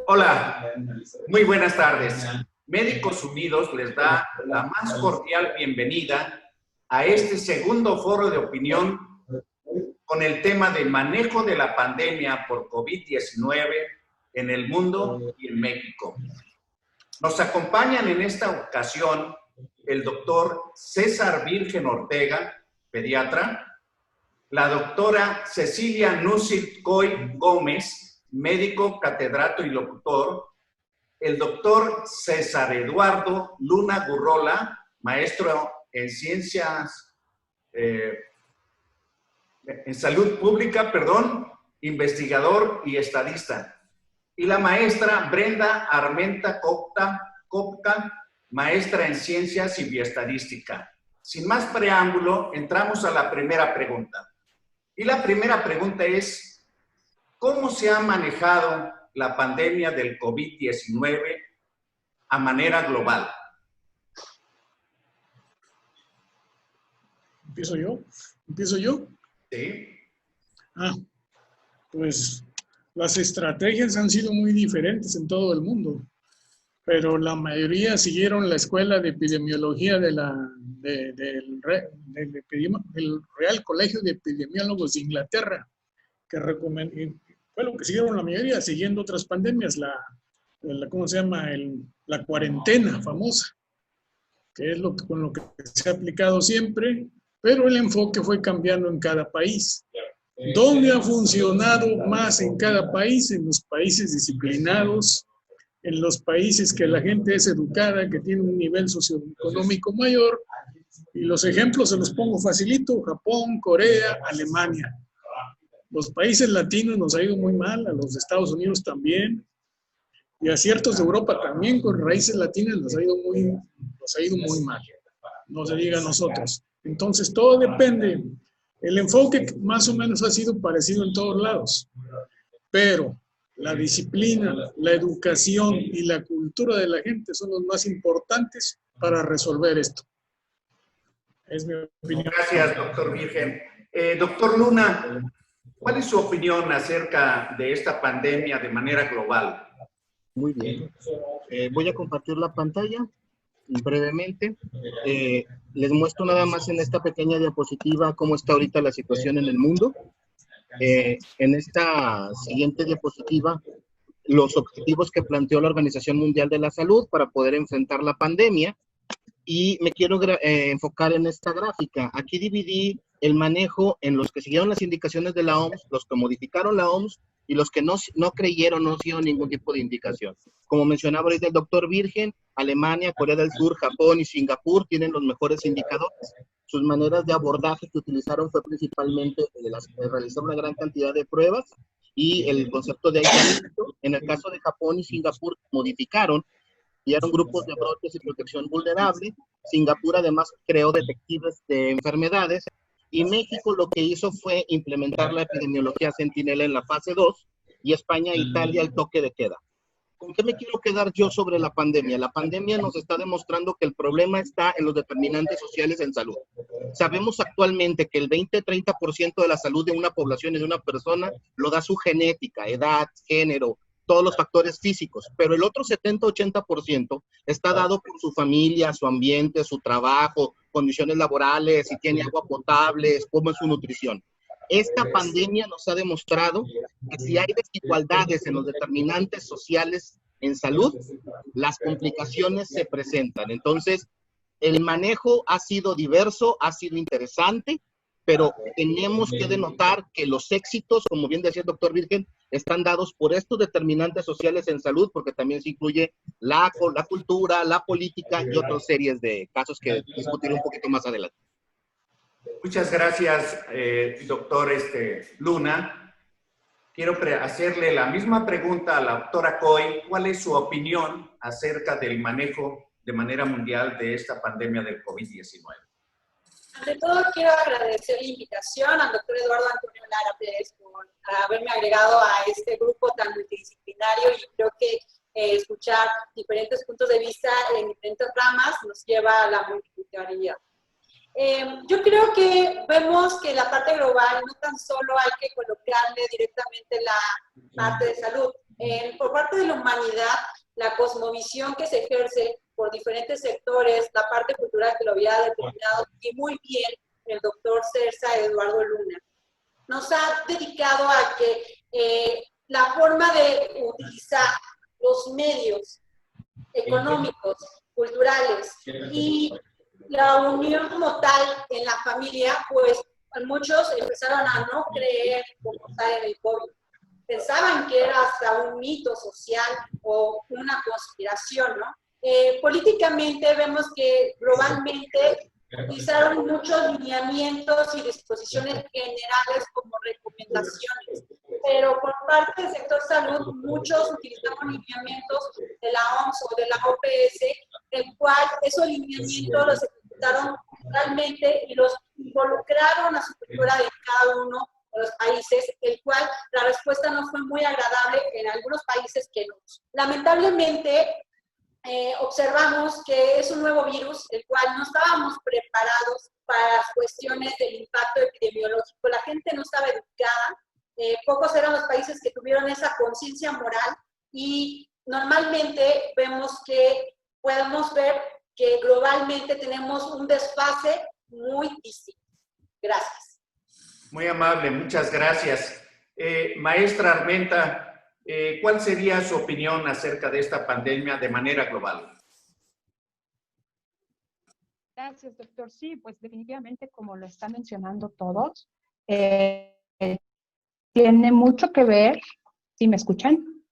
Hola, muy buenas tardes. Médicos Unidos les da la más cordial bienvenida a este segundo foro de opinión con el tema de manejo de la pandemia por COVID-19 en el mundo y en México. Nos acompañan en esta ocasión el doctor César Virgen Ortega, pediatra, la doctora Cecilia Nussitz Coy Gómez, médico, catedrático y locutor, el doctor César Eduardo Luna Gurrola, maestro en ciencias, en salud pública, investigador y estadista, y la maestra Brenda Armenta Copca, maestra en ciencias y bioestadística. Sin más preámbulo, entramos a la primera pregunta. Y la primera pregunta es, ¿cómo se ha manejado la pandemia del COVID-19 a manera global? ¿Empiezo yo? ¿Empiezo yo? Sí. Pues las estrategias han sido muy diferentes en todo el mundo, pero la mayoría siguieron la escuela de epidemiología del Real Colegio de Epidemiólogos de Inglaterra, que fue lo que siguieron la mayoría, siguiendo otras pandemias, ¿cómo se llama? La cuarentena famosa, que es con lo que se ha aplicado siempre, pero el enfoque fue cambiando en cada país. ¿Dónde ha funcionado más en cada país? En los países disciplinados, en los países que la gente es educada, que tiene un nivel socioeconómico mayor, y los ejemplos se los pongo facilito: Japón, Corea, Alemania. Los países latinos nos ha ido muy mal, a los de Estados Unidos también, y a ciertos de Europa también con raíces latinas nos ha ido muy mal, no se diga a nosotros. Entonces todo depende. El enfoque más o menos ha sido parecido en todos lados, pero la disciplina, la educación y la cultura de la gente son los más importantes para resolver esto. Es mi opinión. Gracias, doctor Virgen. Doctor Luna, ¿cuál es su opinión acerca de esta pandemia de manera global? Muy bien. Voy a compartir la pantalla brevemente. Les muestro nada más en esta pequeña diapositiva cómo está ahorita la situación en el mundo. En esta siguiente diapositiva, los objetivos que planteó la Organización Mundial de la Salud para poder enfrentar la pandemia. Y me quiero enfocar en esta gráfica. Aquí dividí el manejo en los que siguieron las indicaciones de la OMS, los que modificaron la OMS y los que no creyeron, no siguieron ningún tipo de indicación. Como mencionaba ahorita el doctor Virgen, Alemania, Corea del Sur, Japón y Singapur tienen los mejores indicadores. Sus maneras de abordaje que utilizaron fue principalmente realizar una gran cantidad de pruebas y el concepto de aislamiento. En el caso de Japón y Singapur modificaron, enviaron grupos de brotes y protección vulnerable. Singapur además creó detectives de enfermedades. Y México lo que hizo fue implementar la epidemiología centinela en la fase 2 y España e Italia el toque de queda. ¿Con qué me quiero quedar yo sobre la pandemia? La pandemia nos está demostrando que el problema está en los determinantes sociales en salud. Sabemos actualmente que el 20-30% de la salud de una población y de una persona lo da su genética, edad, género, todos los factores físicos, pero el otro 70-80% está dado por su familia, su ambiente, su trabajo, condiciones laborales, si tiene agua potable, cómo es su nutrición. Esta pandemia nos ha demostrado que si hay desigualdades en los determinantes sociales en salud, las complicaciones se presentan. Entonces, el manejo ha sido diverso, ha sido interesante, pero tenemos que denotar que los éxitos, como bien decía el doctor Virgen, están dados por estos determinantes sociales en salud, porque también se incluye la cultura, la política y otras series de casos que discutiré un poquito más adelante. Muchas gracias, doctor Luna. Quiero hacerle la misma pregunta a la doctora Coy. ¿Cuál es su opinión acerca del manejo de manera mundial de esta pandemia del COVID-19? Ante todo, quiero agradecer la invitación al doctor Eduardo Antonio Lara Pérez por haberme agregado a este grupo tan multidisciplinario, y creo que escuchar diferentes puntos de vista en diferentes ramas nos lleva a la multiculturalidad. Yo creo que vemos que la parte global no tan solo hay que colocarle directamente la parte de salud. Por parte de la humanidad, la cosmovisión que se ejerce por diferentes sectores, la parte cultural que lo había determinado y muy bien el doctor Cerza Eduardo Luna, nos ha dedicado a que la forma de utilizar los medios económicos, culturales y la unión como tal en la familia, pues muchos empezaron a no creer como tal en el COVID. Pensaban que era hasta un mito social o una conspiración, ¿no? Políticamente vemos que globalmente utilizaron muchos lineamientos y disposiciones generales como recomendaciones, pero por parte del sector salud muchos utilizaron lineamientos de la OMS o de la OPS, el cual esos lineamientos los ejecutaron realmente y los involucraron a su cultura de cada uno de los países, el cual la respuesta no fue muy agradable en algunos países que no. Lamentablemente, observamos que es un nuevo virus, el cual no estábamos preparados para las cuestiones del impacto epidemiológico. La gente no estaba educada, pocos eran los países que tuvieron esa conciencia moral y normalmente vemos que podemos ver que globalmente tenemos un desfase muy distinto. Gracias. Muy amable, muchas gracias. Maestra Armenta, ¿cuál sería su opinión acerca de esta pandemia de manera global? Gracias, doctor. Sí, pues definitivamente, como lo están mencionando todos, tiene mucho que ver. ¿Sí me escuchan?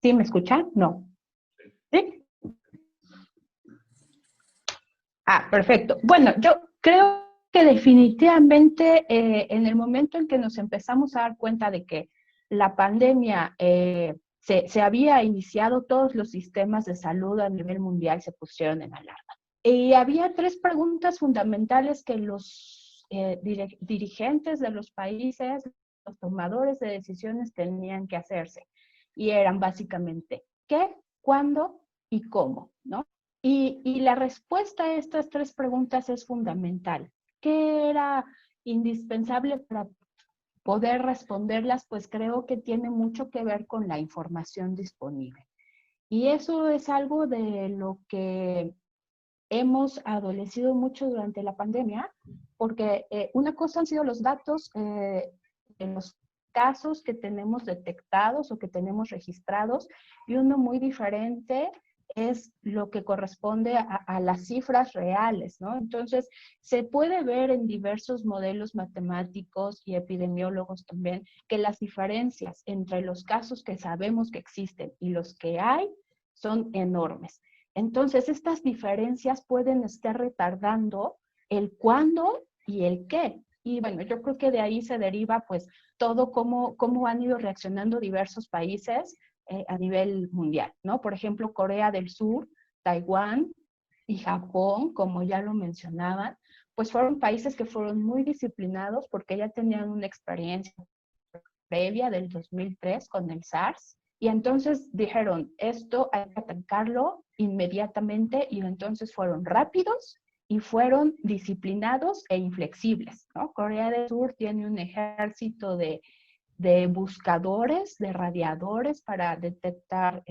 ¿Sí me escuchan? No. ¿Sí? Ah, perfecto. Bueno, yo creo que definitivamente en el momento en que nos empezamos a dar cuenta de que la pandemia se había iniciado, todos los sistemas de salud a nivel mundial se pusieron en alarma. Y había tres preguntas fundamentales que los dirigentes de los países, los tomadores de decisiones tenían que hacerse. Y eran básicamente, ¿qué, cuándo y cómo? ¿No? Y la respuesta a estas tres preguntas es fundamental. ¿Qué era indispensable para poder responderlas? Pues creo que tiene mucho que ver con la información disponible. Y eso es algo de lo que hemos adolecido mucho durante la pandemia, porque una cosa han sido los datos en los casos que tenemos detectados o que tenemos registrados, y uno muy diferente es lo que corresponde a las cifras reales, ¿no? Entonces, se puede ver en diversos modelos matemáticos y epidemiólogos también que las diferencias entre los casos que sabemos que existen y los que hay son enormes. Entonces, estas diferencias pueden estar retardando el cuándo y el qué. Y bueno, yo creo que de ahí se deriva pues todo cómo han ido reaccionando diversos países a nivel mundial, ¿no? Por ejemplo, Corea del Sur, Taiwán y Japón, como ya lo mencionaban, pues fueron países que fueron muy disciplinados porque ya tenían una experiencia previa del 2003 con el SARS. Y entonces dijeron, esto hay que atacarlo inmediatamente, y entonces fueron rápidos y fueron disciplinados e inflexibles, ¿no? Corea del Sur tiene un ejército de buscadores, de radiadores para detectar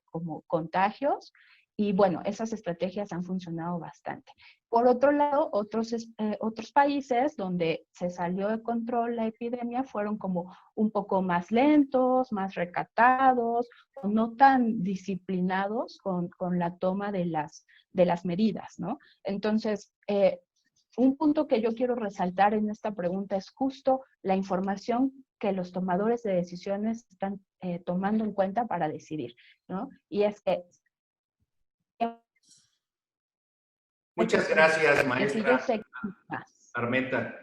como contagios, y bueno, esas estrategias han funcionado bastante. Por otro lado, otros países donde se salió de control la epidemia fueron como un poco más lentos, más recatados, o no tan disciplinados con la toma de las medidas, ¿no? Entonces, un punto que yo quiero resaltar en esta pregunta es justo la información que los tomadores de decisiones están tomando en cuenta para decidir, ¿no? Y es que... Muchas gracias, maestra Armenta.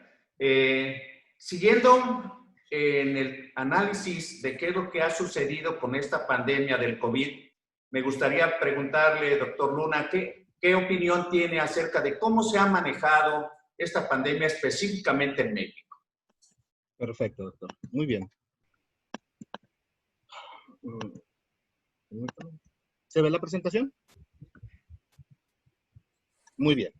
Siguiendo en el análisis de qué es lo que ha sucedido con esta pandemia del COVID, me gustaría preguntarle, doctor Luna, ¿qué opinión tiene acerca de cómo se ha manejado esta pandemia específicamente en México? Perfecto, doctor. Muy bien. ¿Se ve la presentación? Muy bien.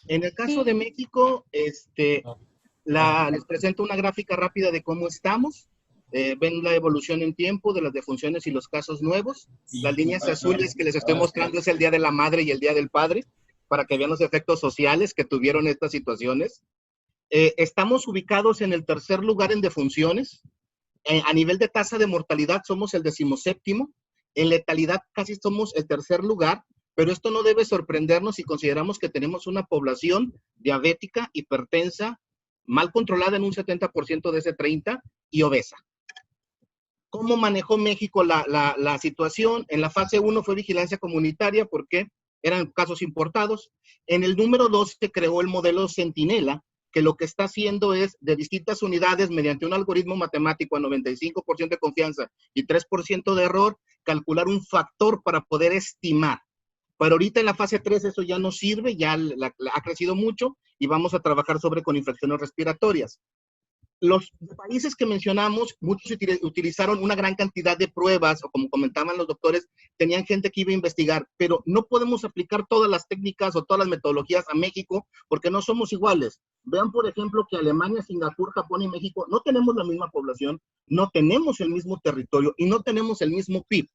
En el caso de México, les presento una gráfica rápida de cómo estamos. Ven la evolución en tiempo de las defunciones y los casos nuevos. Las líneas azules que les estoy mostrando es el Día de la Madre y el Día del Padre, para que vean los efectos sociales que tuvieron estas situaciones. Estamos ubicados en el tercer lugar en defunciones. A nivel de tasa de mortalidad somos el 17º. En letalidad casi somos el tercer lugar, pero esto no debe sorprendernos si consideramos que tenemos una población diabética, hipertensa, mal controlada en un 70% de ese 30% y obesa. ¿Cómo manejó México la situación? En la fase 1 fue vigilancia comunitaria porque eran casos importados. En el número 2 se creó el modelo Centinela, que lo que está haciendo es de distintas unidades, mediante un algoritmo matemático a 95% de confianza y 3% de error, calcular un factor para poder estimar. Pero ahorita en la fase 3 eso ya no sirve, ya ha crecido mucho y vamos a trabajar con infecciones respiratorias. Los países que mencionamos, muchos utilizaron una gran cantidad de pruebas, o como comentaban los doctores, tenían gente que iba a investigar, pero no podemos aplicar todas las técnicas o todas las metodologías a México porque no somos iguales. Vean, por ejemplo, que Alemania, Singapur, Japón y México no tenemos la misma población, no tenemos el mismo territorio y no tenemos el mismo PIB.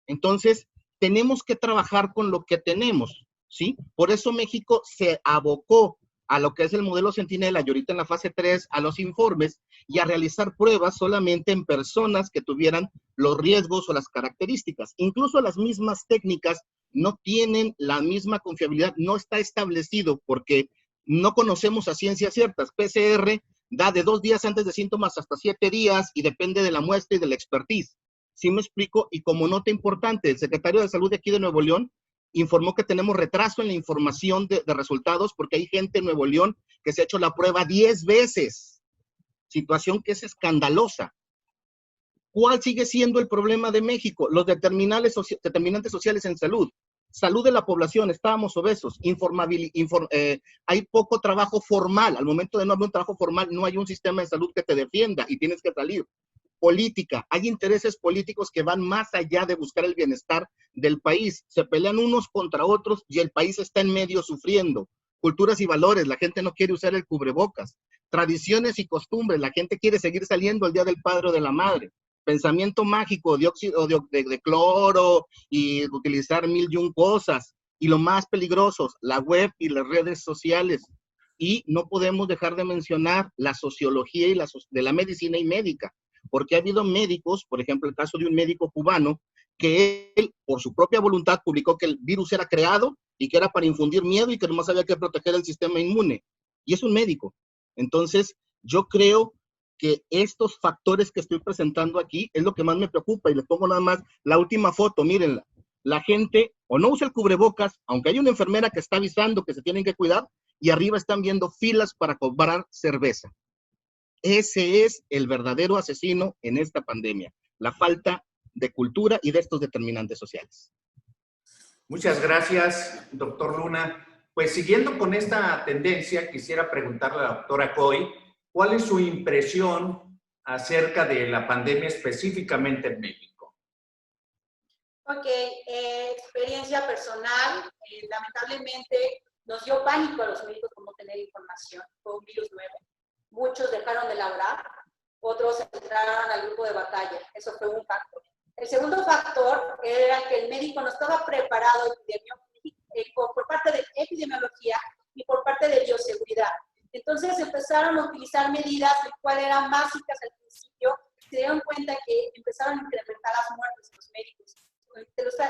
Entonces, tenemos que trabajar con lo que tenemos, ¿sí? Por eso México se abocó a lo que es el modelo Centinela y ahorita en la fase 3 a los informes y a realizar pruebas solamente en personas que tuvieran los riesgos o las características. Incluso las mismas técnicas no tienen la misma confiabilidad, no está establecido porque no conocemos a ciencia ciertas. PCR da de 2 días antes de síntomas hasta 7 días y depende de la muestra y de la expertise. ¿Sí me explico? Y como nota importante, el secretario de Salud de aquí de Nuevo León informó que tenemos retraso en la información de resultados porque hay gente en Nuevo León que se ha hecho la prueba 10 veces, situación que es escandalosa. ¿Cuál sigue siendo el problema de México? Los determinantes sociales en salud. Salud de la población, estábamos obesos, hay poco trabajo formal. Al momento de no haber un trabajo formal, no hay un sistema de salud que te defienda y tienes que salir. Política, hay intereses políticos que van más allá de buscar el bienestar del país. Se pelean unos contra otros y el país está en medio sufriendo. Culturas y valores, la gente no quiere usar el cubrebocas. Tradiciones y costumbres, la gente quiere seguir saliendo el Día del Padre o de la Madre. Pensamiento mágico, dióxido de cloro y utilizar 1001 cosas. Y lo más peligrosos, la web y las redes sociales. Y no podemos dejar de mencionar la sociología y de la medicina y médica. Porque ha habido médicos, por ejemplo, el caso de un médico cubano, que él, por su propia voluntad, publicó que el virus era creado y que era para infundir miedo y que nomás había que proteger el sistema inmune. Y es un médico. Entonces, yo creo que estos factores que estoy presentando aquí es lo que más me preocupa. Y les pongo nada más la última foto, mírenla. La gente o no usa el cubrebocas, aunque hay una enfermera que está avisando que se tienen que cuidar, y arriba están viendo filas para comprar cerveza. Ese es el verdadero asesino en esta pandemia, la falta de cultura y de estos determinantes sociales. Muchas gracias, doctor Luna. Pues siguiendo con esta tendencia, quisiera preguntarle a la doctora Coy, ¿cuál es su impresión acerca de la pandemia específicamente en México? Ok, experiencia personal, lamentablemente nos dio pánico a los médicos como tener información, fue un virus nuevo. Muchos dejaron de laborar, otros entraron al grupo de batalla. Eso fue un factor. El segundo factor era que el médico no estaba preparado por parte de epidemiología y por parte de bioseguridad. Entonces empezaron a utilizar medidas las cuales eran básicas al principio. Se dieron cuenta que empezaron a incrementar las muertes de los médicos.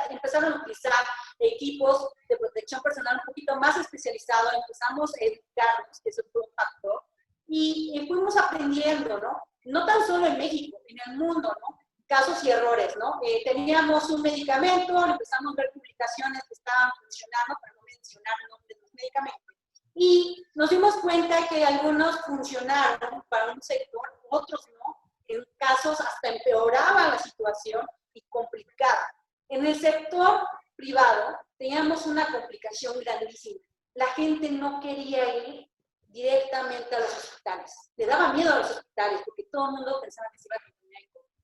Empezaron a utilizar equipos de protección personal un poquito más especializados. Empezamos a educarnos, que eso fue un factor. Y fuimos aprendiendo, ¿no? No tan solo en México, en el mundo, ¿no? Casos y errores, ¿no? Teníamos un medicamento, empezamos a ver publicaciones que estaban funcionando, para no mencionar el nombre de los medicamentos, y nos dimos cuenta que algunos funcionaron para un sector, otros no. En casos hasta empeoraban la situación y complicaban. En el sector privado teníamos una complicación grandísima. La gente no quería ir directamente a los hospitales. Le daba miedo a los hospitales porque todo el mundo pensaba que se iba a terminar.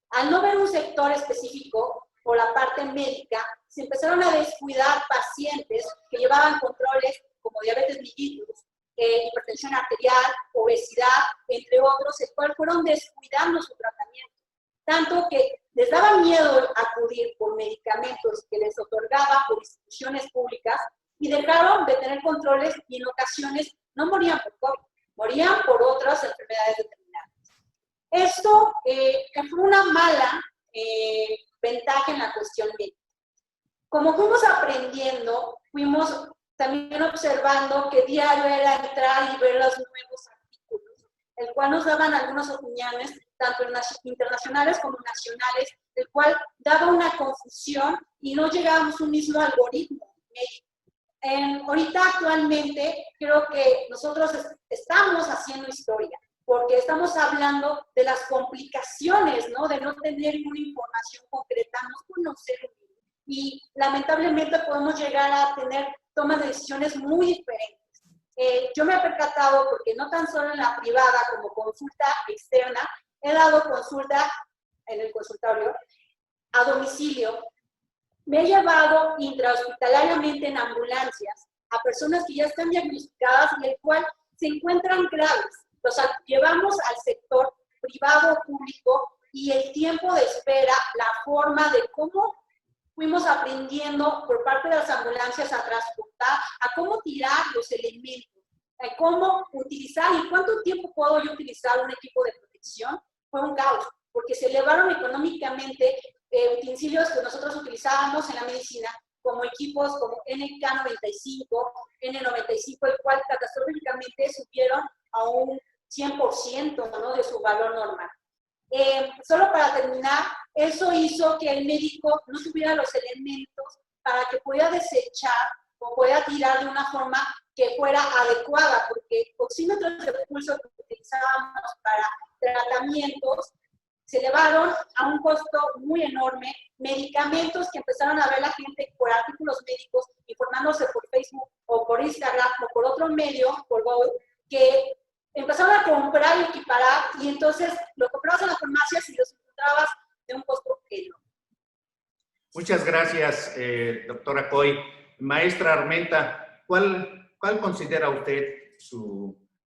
Al no ver un sector específico por la parte médica, se empezaron a descuidar pacientes que llevaban controles como diabetes mellitus, hipertensión arterial, obesidad, entre otros, el cual fueron descuidando su tratamiento. Tanto que les daba miedo acudir por medicamentos que les otorgaba por instituciones públicas y dejaron de tener controles y en ocasiones no morían por COVID, morían por otras enfermedades determinadas. Esto fue una mala ventaja en la cuestión médica. Como fuimos aprendiendo, fuimos también observando que diario era entrar y ver los nuevos artículos, el cual nos daban algunas opiniones, tanto internacionales como nacionales, el cual daba una confusión y no llegábamos a un mismo algoritmo médico. Ahorita actualmente creo que nosotros estamos haciendo historia, porque estamos hablando de las complicaciones, ¿no? De no tener una información concreta, no conocer el virus. Y lamentablemente podemos llegar a tener tomas de decisiones muy diferentes. Yo me he percatado, porque no tan solo en la privada como consulta externa, he dado consulta en el consultorio a domicilio. Me he llevado intrahospitalariamente en ambulancias a personas que ya están diagnosticadas y el cual se encuentran graves. Los llevamos al sector privado o público y el tiempo de espera, la forma de cómo fuimos aprendiendo por parte de las ambulancias a transportar, a cómo tirar los elementos, a cómo utilizar y cuánto tiempo puedo yo utilizar un equipo de protección, fue un caos, porque se elevaron económicamente utensilios que nosotros utilizábamos en la medicina, como equipos como NK95, N95, el cual catastróficamente subieron a un 100%, ¿no?, de su valor normal. Solo para terminar, eso hizo que el médico no tuviera los elementos para que pudiera desechar o pudiera tirar de una forma que fuera adecuada, porque oxímetros de pulso que utilizábamos para tratamientos se elevaron a un costo muy enorme, medicamentos que empezaron a ver la gente por artículos médicos, informándose por Facebook o por Instagram o por otro medio, por Google, que empezaron a comprar y equiparar, y entonces lo comprabas en las farmacias y los encontrabas de un costo pequeño. Muchas gracias, doctora Coy. Maestra Armenta, ¿cuál considera usted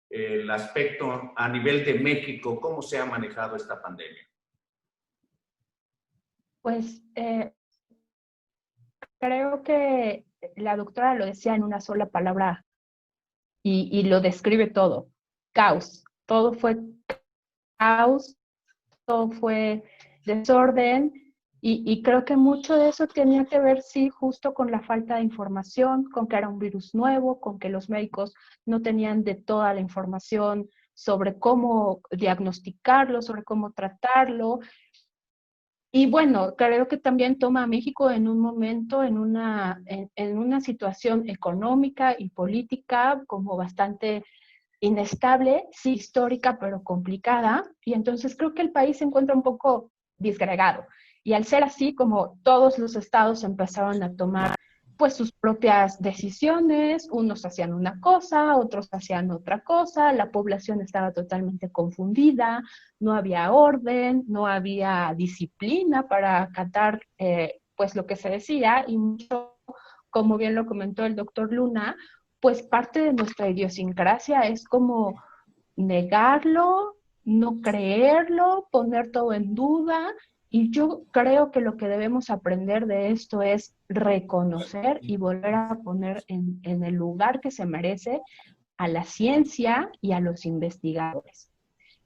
el aspecto a nivel de México? ¿Cómo se ha manejado esta pandemia? Pues creo que la doctora lo decía en una sola palabra y lo describe todo. Caos. Todo fue caos, todo fue desorden y creo que mucho de eso tenía que ver, sí, justo con la falta de información, con que era un virus nuevo, con que los médicos no tenían de toda la información sobre cómo diagnosticarlo, sobre cómo tratarlo. Y bueno, creo que también toma a México en un momento, en una situación económica y política como bastante inestable, sí histórica, pero complicada. Y entonces creo que el país se encuentra un poco disgregado. Y al ser así, como todos los estados empezaron a tomar pues sus propias decisiones, unos hacían una cosa, otros hacían otra cosa, la población estaba totalmente confundida, no había orden, no había disciplina para acatar pues lo que se decía, y mucho, como bien lo comentó el doctor Luna, pues parte de nuestra idiosincrasia es como negarlo, no creerlo, poner todo en duda. Y yo creo que lo que debemos aprender de esto es reconocer y volver a poner en el lugar que se merece a la ciencia y a los investigadores.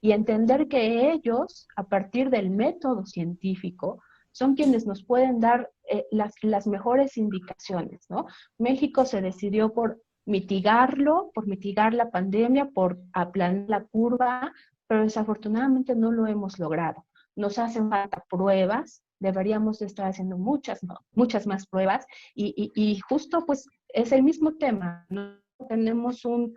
Y entender que ellos, a partir del método científico, son quienes nos pueden dar las mejores indicaciones, ¿no? México se decidió por mitigarlo, por mitigar la pandemia, por aplanar la curva, pero desafortunadamente no lo hemos logrado. Nos hacen falta pruebas, deberíamos estar haciendo muchas más pruebas y justo pues es el mismo tema, ¿no? Tenemos un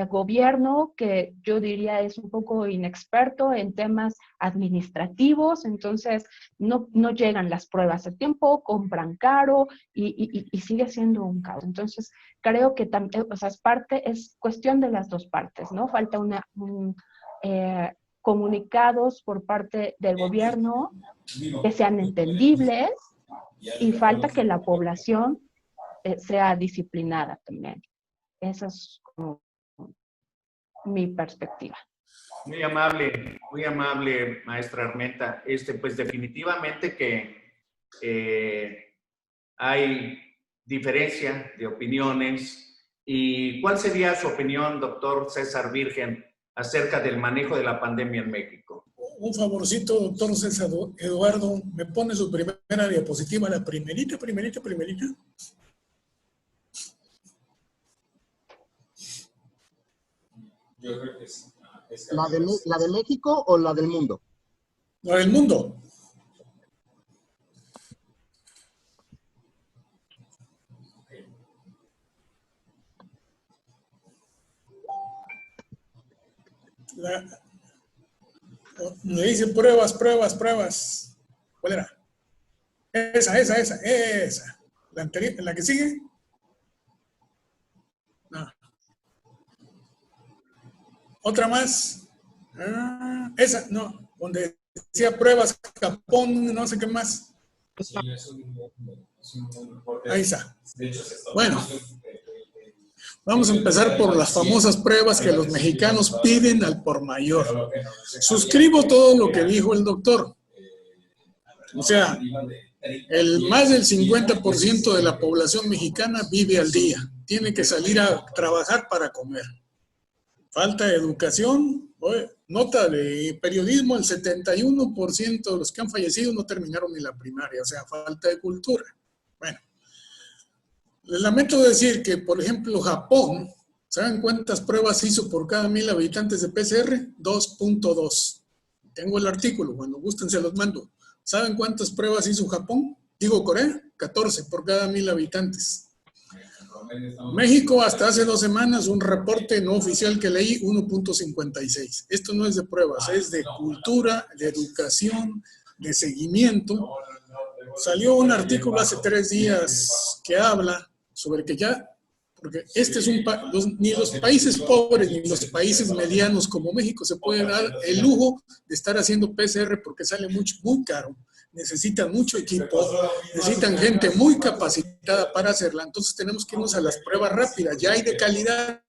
gobierno que yo diría es un poco inexperto en temas administrativos, entonces no llegan las pruebas a tiempo, compran caro y sigue siendo un caos. Entonces creo que también, o sea, es cuestión de las dos partes, ¿no? Falta comunicados por parte del gobierno que sean entendibles y falta que la población sea disciplinada también. Esa es como mi perspectiva. Muy amable, maestra Armenta. Pues definitivamente que hay diferencia de opiniones. ¿Y cuál sería su opinión, doctor César Virgen, acerca del manejo de la pandemia en México? Un favorcito, doctor César Eduardo, ¿me pone su primera diapositiva, la primerita? Yo creo que es ¿La de México o la del mundo? La del mundo. Me dice pruebas. ¿Cuál era? Esa. La anterior, ¿la que sigue? No. Otra más. Esa, no. Donde decía pruebas, Japón, no sé qué más. Ahí está. Bueno. Vamos a empezar por las famosas pruebas que los mexicanos piden al por mayor. Suscribo todo lo que dijo el doctor. O sea, más del 50% de la población mexicana vive al día. Tiene que salir a trabajar para comer. Falta de educación. Nota de periodismo, el 71% de los que han fallecido no terminaron ni la primaria. O sea, falta de cultura. Bueno. Les lamento decir que, por ejemplo, Japón, ¿saben cuántas pruebas hizo por cada 1,000 habitantes de PCR? 2.2. Tengo el artículo, cuando gusten se los mando. ¿Saben cuántas pruebas hizo Japón? Digo Corea, 14 por cada 1,000 habitantes. México, hasta hace 2 semanas, un reporte no oficial que leí, 1.56. Esto no es de pruebas, es de cultura, de educación, de seguimiento. Salió un artículo hace 3 días que habla sobre que ya, porque este es ni los países pobres ni los países medianos como México se pueden dar el lujo de estar haciendo PCR porque sale muy caro, necesitan mucho equipo, necesitan gente muy capacitada para hacerla, entonces tenemos que irnos a las pruebas rápidas, ya hay de calidad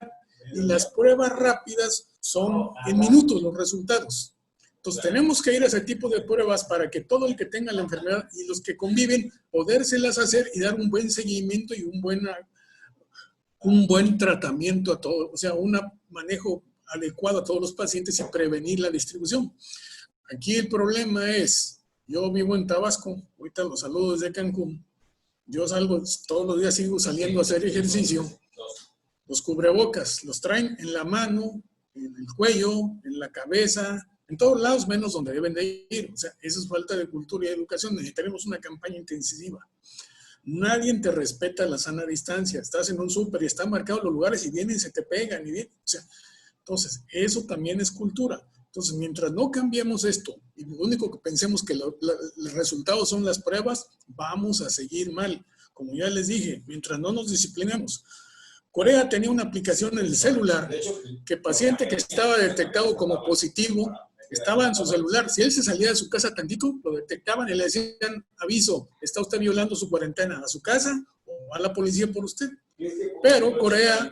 y las pruebas rápidas son en minutos los resultados. Entonces tenemos que ir a ese tipo de pruebas para que todo el que tenga la enfermedad y los que conviven, podérselas hacer y dar un buen seguimiento y un buen tratamiento a todo, o sea, un manejo adecuado a todos los pacientes y prevenir la distribución. Aquí el problema es, yo vivo en Tabasco, ahorita los saludo desde Cancún, yo salgo, todos los días sigo saliendo a hacer ejercicio, los cubrebocas los traen en la mano, en el cuello, en la cabeza, en todos lados menos donde deben de ir. O sea, eso es falta de cultura y educación. Necesitaremos una campaña intensiva. Nadie te respeta la sana distancia. Estás en un súper y están marcados los lugares y vienen y se te pegan. O sea, entonces, eso también es cultura. Entonces, mientras no cambiemos esto y lo único que pensemos que los resultados son las pruebas, vamos a seguir mal. Como ya les dije, mientras no nos disciplinemos. Corea tenía una aplicación en el celular que paciente que estaba detectado como positivo estaba en su celular. Si él se salía de su casa tantito, lo detectaban y le decían, aviso, está usted violando su cuarentena a su casa o a la policía por usted. Pero Corea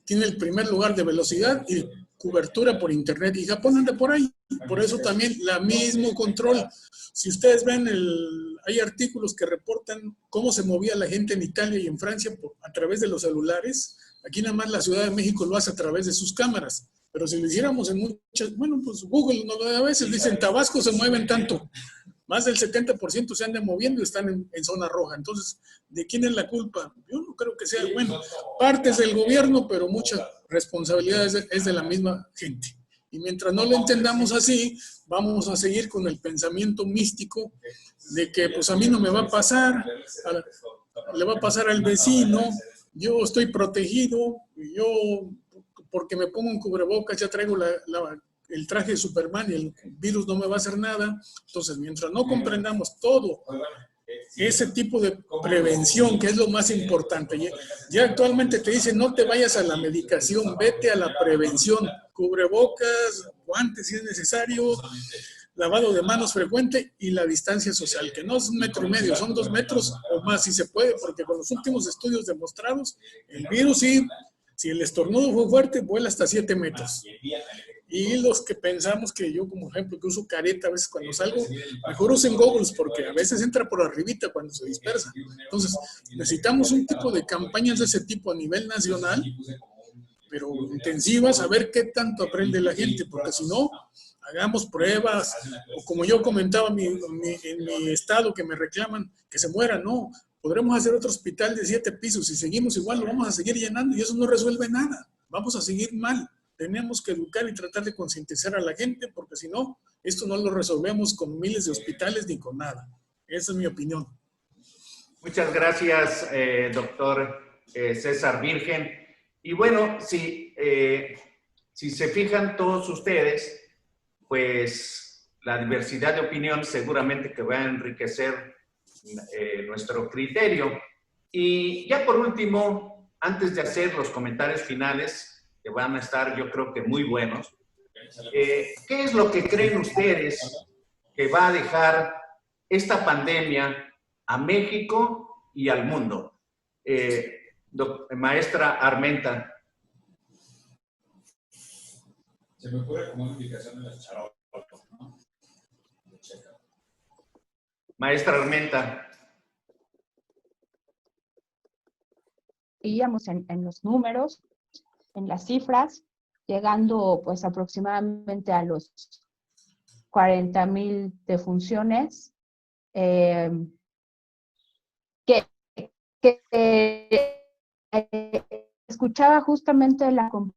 tiene el primer lugar de velocidad y cobertura por internet y Japón anda por ahí. Por eso también el mismo control. Si ustedes ven, hay artículos que reportan cómo se movía la gente en Italia y en Francia a través de los celulares. Aquí nada más la Ciudad de México lo hace a través de sus cámaras. Pero si lo hiciéramos en muchas, bueno, pues Google a veces dicen, Tabasco se mueven tanto. Más del 70% se andan moviendo y están en zona roja. Entonces, ¿de quién es la culpa? Yo no creo que sea, bueno, partes del gobierno, pero mucha responsabilidad es de la misma gente. Y mientras no lo entendamos así, vamos a seguir con el pensamiento místico de que pues a mí no me va a pasar, le va a pasar al vecino, yo estoy protegido, yo porque me pongo un cubrebocas ya traigo el traje de Superman y el virus no me va a hacer nada. Entonces, mientras no comprendamos todo ese tipo de prevención, que es lo más importante, ya actualmente te dicen no te vayas a la medicación, vete a la prevención, cubrebocas, guantes si es necesario, lavado de manos frecuente y la distancia social, que no es 1,5 metros, son 2 metros o más si se puede, porque con los últimos estudios demostrados, el virus sí, si el estornudo fue fuerte, vuela hasta 7 metros. Y los que pensamos que yo, como ejemplo, que uso careta a veces cuando salgo, mejor usen goggles porque a veces entra por arribita cuando se dispersa. Entonces, necesitamos un tipo de campañas de ese tipo a nivel nacional, pero intensivas, a ver qué tanto aprende la gente, porque si no, hagamos pruebas, o como yo comentaba en mi estado que me reclaman, que se mueran, no, podremos hacer otro hospital de 7 pisos, si seguimos igual lo vamos a seguir llenando y eso no resuelve nada, vamos a seguir mal. Tenemos que educar y tratar de concientizar a la gente, porque si no, esto no lo resolvemos con miles de hospitales ni con nada. Esa es mi opinión. Muchas gracias, doctor César Virgen. Y bueno, si se fijan todos ustedes, pues la diversidad de opinión seguramente que va a enriquecer nuestro criterio. Y ya por último, antes de hacer los comentarios finales, que van a estar yo creo que muy buenos, ¿qué es lo que creen ustedes que va a dejar esta pandemia a México y al mundo? Maestra Armenta. Se me ocurre como una indicación de las charolas, ¿no? Maestra Armenta. Íbamos en los números, en las cifras, llegando pues aproximadamente a los 40,000 defunciones, escuchaba justamente la comparación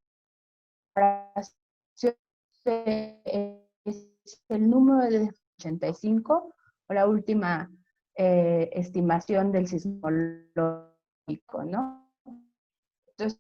es el número de 85 o la última estimación del sismológico, ¿no? Entonces,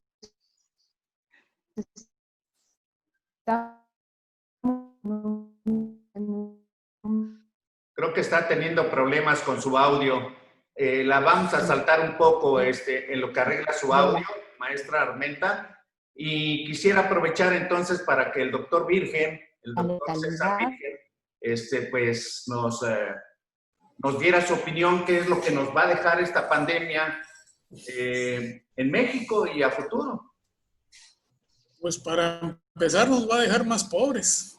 creo que está teniendo problemas con su audio. La vamos a saltar un poco en lo que arregla su audio, maestra Armenta. Y quisiera aprovechar entonces para que el doctor Virgen, el doctor César Virgen, pues nos diera su opinión, qué es lo que nos va a dejar esta pandemia en México y a futuro. Pues para empezar nos va a dejar más pobres.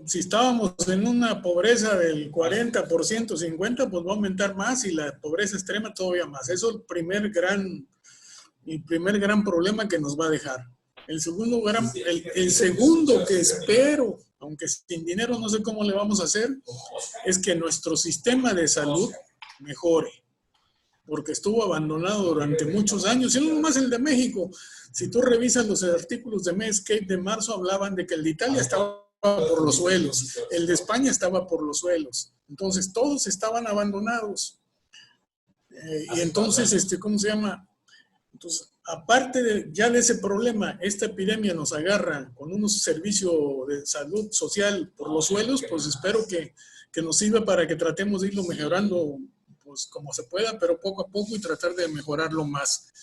Si estábamos en una pobreza del 40%, 50%, pues va a aumentar más y la pobreza extrema todavía más. Eso es el primer gran problema que nos va a dejar. El segundo que espero, aunque sin dinero no sé cómo le vamos a hacer, es que nuestro sistema de salud mejore, porque estuvo abandonado durante muchos años, y no nomás el de México. Si tú revisas los artículos de Medscape de marzo, hablaban de que el de Italia estaba por los suelos, el de España estaba por los suelos, entonces todos estaban abandonados. Y entonces, ¿cómo se llama? Entonces, aparte ya de ese problema, esta epidemia nos agarra con unos servicios de salud social por los suelos, pues espero que nos sirva para que tratemos de irlo mejorando pues como se pueda, pero poco a poco y tratar de mejorarlo más.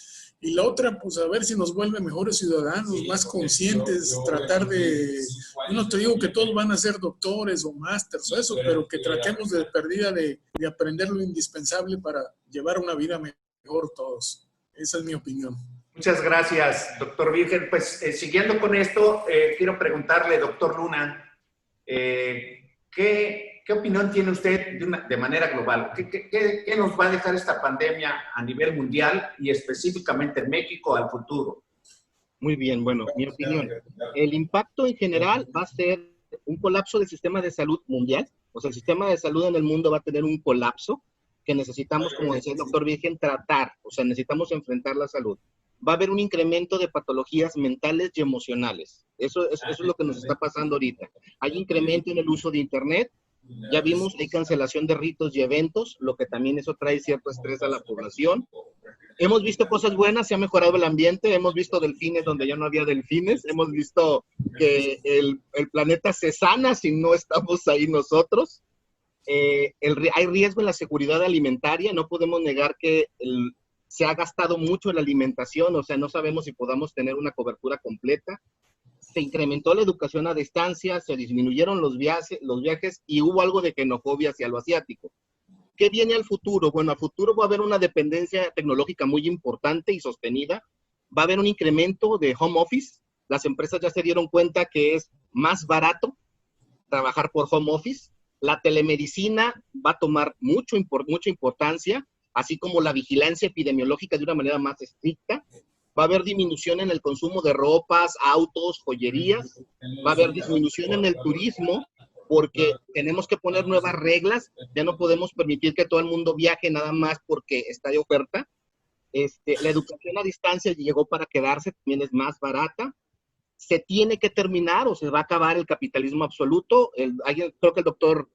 Y la otra, pues a ver si nos vuelve mejores ciudadanos, más conscientes, tratar de, yo no te digo que todos van a ser doctores o másters o eso, pero que tratemos de perdida de aprender lo indispensable para llevar una vida mejor todos. Esa es mi opinión. Muchas gracias, doctor Virgen. Pues siguiendo con esto, quiero preguntarle, doctor Luna, ¿qué opinión tiene usted de manera global? ¿Qué nos va a dejar esta pandemia a nivel mundial y específicamente en México al futuro? Muy bien, bueno, mi opinión. El impacto en general va a ser un colapso del sistema de salud mundial. O sea, el sistema de salud en el mundo va a tener un colapso que necesitamos, como decía el doctor Virgen, tratar. O sea, necesitamos enfrentar la salud. Va a haber un incremento de patologías mentales y emocionales. Eso es lo que nos está pasando ahorita. Hay incremento en el uso de Internet. Ya vimos, hay cancelación de ritos y eventos, lo que también eso trae cierto estrés a la población. Hemos visto cosas buenas, se ha mejorado el ambiente, hemos visto delfines donde ya no había delfines, hemos visto que el planeta se sana si no estamos ahí nosotros. Hay riesgo en la seguridad alimentaria, no podemos negar que se ha gastado mucho en la alimentación, o sea, no sabemos si podamos tener una cobertura completa. se incrementó la educación a distancia, se disminuyeron los viajes y hubo algo de xenofobia hacia lo asiático. ¿Qué viene al futuro? Bueno, al futuro va a haber una dependencia tecnológica muy importante y sostenida. Va a haber un incremento de home office. Las empresas ya se dieron cuenta que es más barato trabajar por home office. La telemedicina va a tomar mucha importancia, así como la vigilancia epidemiológica de una manera más estricta. Va a haber disminución en el consumo de ropas, autos, joyerías. Va a haber disminución en el turismo, porque tenemos que poner nuevas reglas. Ya no podemos permitir que todo el mundo viaje nada más porque está de oferta. La educación a distancia llegó para quedarse, también es más barata. Se tiene que terminar o se va a acabar el capitalismo absoluto. Creo que el doctor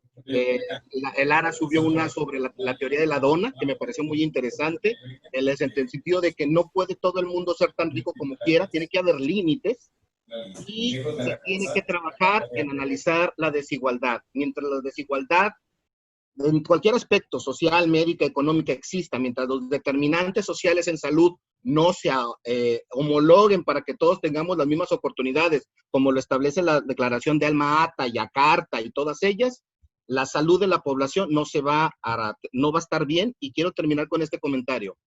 Lara subió una sobre la teoría de la dona, que me pareció muy interesante, en el sentido de que no puede todo el mundo ser tan rico como quiera, tiene que haber límites y se tiene que trabajar en analizar la desigualdad. Mientras la desigualdad en cualquier aspecto social, médica, económica exista, mientras los determinantes sociales en salud no se homologuen para que todos tengamos las mismas oportunidades, como lo establece la Declaración de Alma Ata, Yakarta y todas ellas, la salud de la población no va a estar bien. Y quiero terminar con este comentario.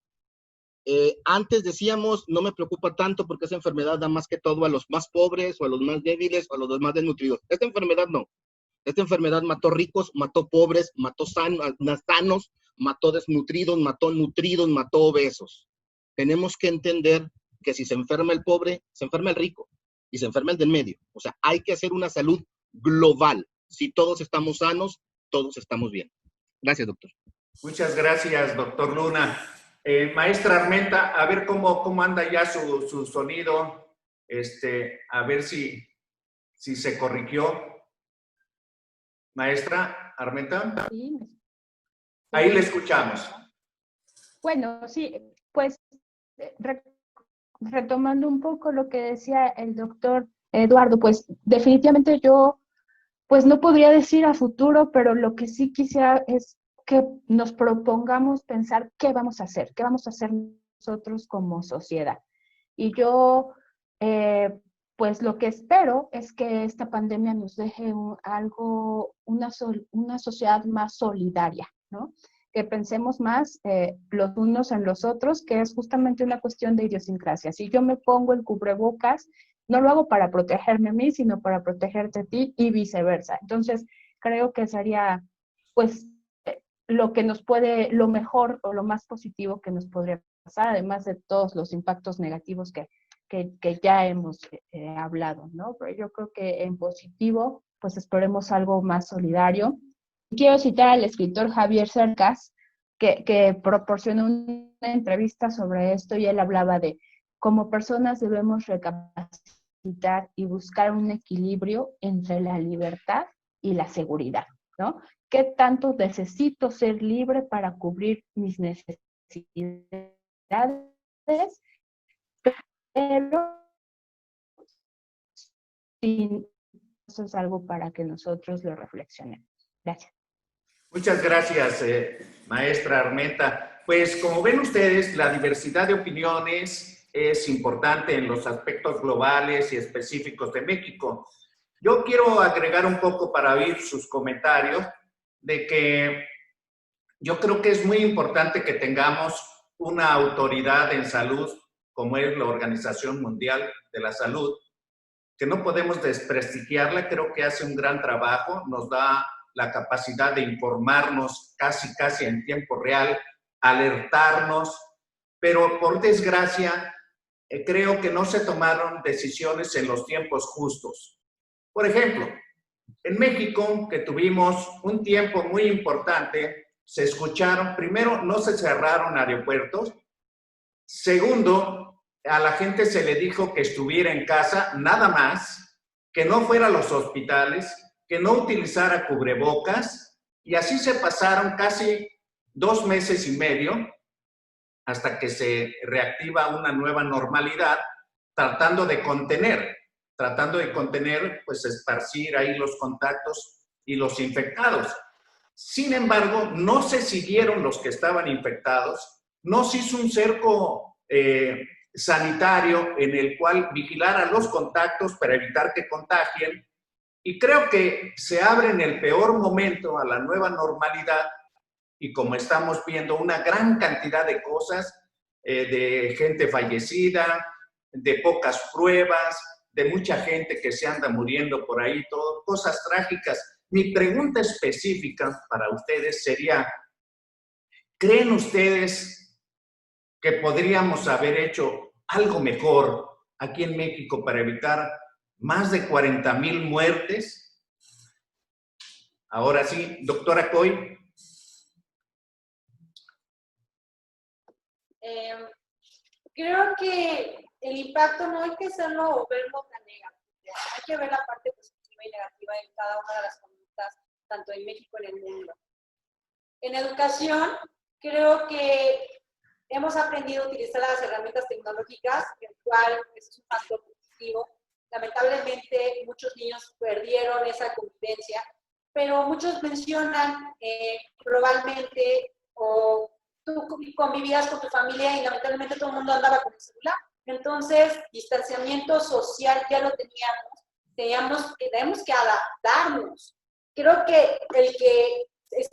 Antes decíamos, no me preocupa tanto porque esa enfermedad da más que todo a los más pobres o a los más débiles o a los más desnutridos. Esta enfermedad no. Esta enfermedad mató ricos, mató pobres, mató sanos, mató desnutridos, mató nutridos, mató obesos. Tenemos que entender que si se enferma el pobre, se enferma el rico y se enferma el del medio. O sea, hay que hacer una salud global. Si todos estamos sanos, todos estamos bien. Gracias, doctor. Muchas gracias, doctor Luna. Maestra Armenta, a ver cómo anda ya su sonido, a ver si se corrigió. Maestra Armenta. Sí. Ahí le escuchamos. Bueno, sí, pues retomando un poco lo que decía el doctor Eduardo, pues definitivamente yo pues no podría decir a futuro, pero lo que sí quisiera es que nos propongamos pensar qué vamos a hacer nosotros como sociedad. Y yo, pues lo que espero es que esta pandemia nos deje una sociedad más solidaria, ¿no? Que pensemos más los unos en los otros, que es justamente una cuestión de idiosincrasia. Si yo me pongo el cubrebocas, no lo hago para protegerme a mí, sino para protegerte a ti y viceversa. Entonces, creo que sería, pues, lo mejor o lo más positivo que nos podría pasar, además de todos los impactos negativos que ya hemos hablado, ¿no? Pero yo creo que en positivo, pues esperemos algo más solidario. Quiero citar al escritor Javier Cercas, que proporcionó una entrevista sobre esto y él hablaba de como personas debemos recapacitar y buscar un equilibrio entre la libertad y la seguridad, ¿no? ¿Qué tanto necesito ser libre para cubrir mis necesidades? Pero eso es algo para que nosotros lo reflexionemos. Gracias. Muchas gracias, maestra Armenta. Pues como ven ustedes, la diversidad de opiniones es importante en los aspectos globales y específicos de México. Yo quiero agregar un poco para oír sus comentarios de que yo creo que es muy importante que tengamos una autoridad en salud como es la Organización Mundial de la Salud, que no podemos desprestigiarla. Creo que hace un gran trabajo, nos da la capacidad de informarnos casi en tiempo real, alertarnos, pero por desgracia creo que no se tomaron decisiones en los tiempos justos. Por ejemplo, en México, que tuvimos un tiempo muy importante, se escucharon, primero, no se cerraron aeropuertos, segundo, a la gente se le dijo que estuviera en casa, nada más, que no fuera a los hospitales, que no utilizara cubrebocas, y así se pasaron casi 2 meses y medio hasta que se reactiva una nueva normalidad, tratando de contener, pues esparcir ahí los contactos y los infectados. Sin embargo, no se siguieron los que estaban infectados, no se hizo un cerco sanitario en el cual vigilar a los contactos para evitar que contagien. Y creo que se abre en el peor momento a la nueva normalidad y como estamos viendo una gran cantidad de cosas, de gente fallecida, de pocas pruebas, de mucha gente que se anda muriendo por ahí, todo, cosas trágicas. Mi pregunta específica para ustedes sería, ¿creen ustedes que podríamos haber hecho algo mejor aquí en México para evitar más de 40,000 muertes? Ahora sí, doctora Coy. Creo que el impacto no hay que hacerlo o verlo tan negativo. Hay que ver la parte positiva y negativa en cada una de las conductas, tanto en México como en el mundo. En educación, creo que hemos aprendido a utilizar las herramientas tecnológicas, el cual es un factor positivo. Lamentablemente, muchos niños perdieron esa convivencia, pero muchos mencionan globalmente o tú convivías con tu familia y lamentablemente todo el mundo andaba con el celular. Entonces, distanciamiento social ya lo teníamos que adaptarnos. Creo que el que